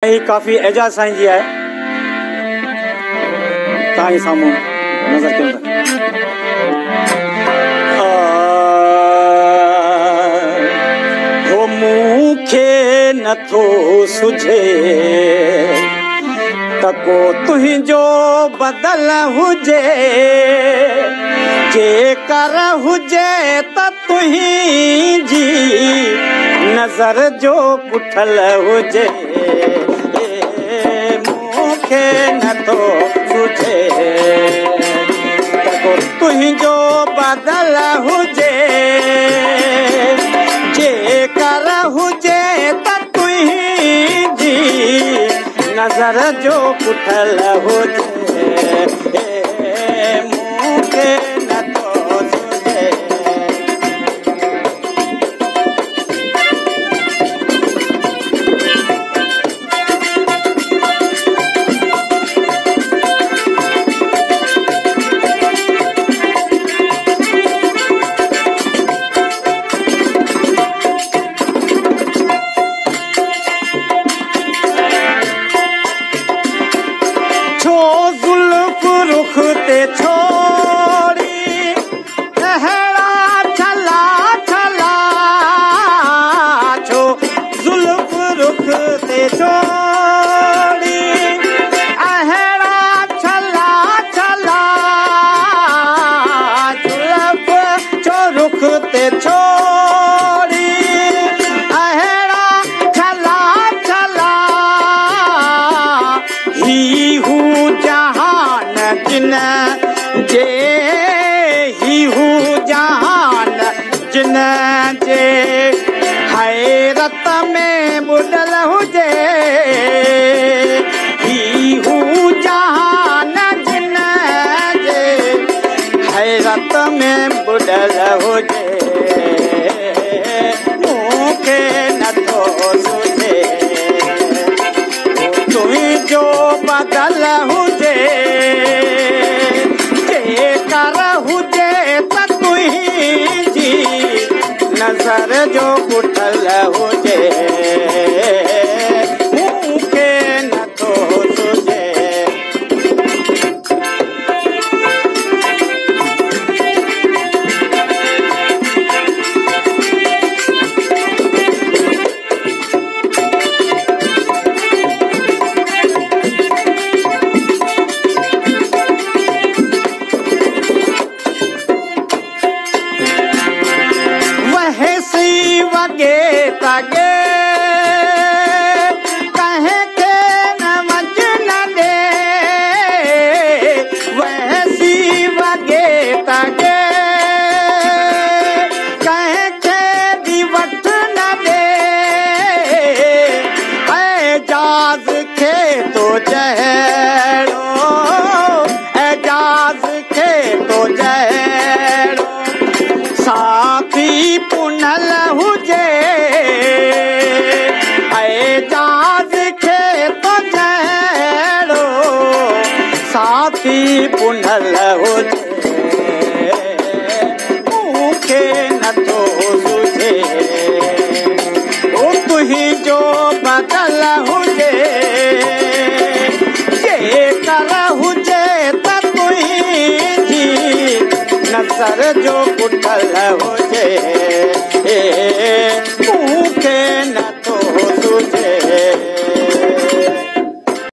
काफ़ी एजाज़ साईं जी आहे तव्हांजे साम्हूं नज़र कयूं था। हो मूंखे नथो सुझे त को तुंहिंजो बदल हुजे, जेकर हुजे त तुंहिंजी नज़र जो पुठल हुजे। मूंखे नथो सुझे त को तुंहिंजो बदल हुजे, जेकर हुजे त तुंहिंजी नज़र जो पुठल हुजे। मूंखे नथो सुझे। रुख ते छोड़ी अहड़ा छला छला, छो जुल्फ रुख ते छोड़ी अहड़ा छला छला, जुल्फ छो रुख ते छोड़ी अहड़ा छला छला। ही हूँ जहान जिन जे, ही हूँ जहान जिन जे हैरत में बुडल हुजे। ही हूँ जहान जिन जे हैरत में बुडल हुजे। मूंखे नथो सुझे तुंहिंजो बदल हुजे, जेकर हुजे त तुंहिंजी नज़र जो पुठल हुजे। मूंखे नथो सुझे। वगे तगे कहे के न वजन दे, वैसी वगे तगे कहे के दिवट न दे। एजाज खे तो जहड़ो, एजाज खे तो जहड़ो साथी पुनल हुजे। एजाज खे तो जहड़ो साथी पुनल हुजे। मूंखे नथो सुझे ओ तुंहिंजो बदल हुजे, जेकर हुजे त तुंहिंजी नज़र जो पुठल हुजे। मूंखे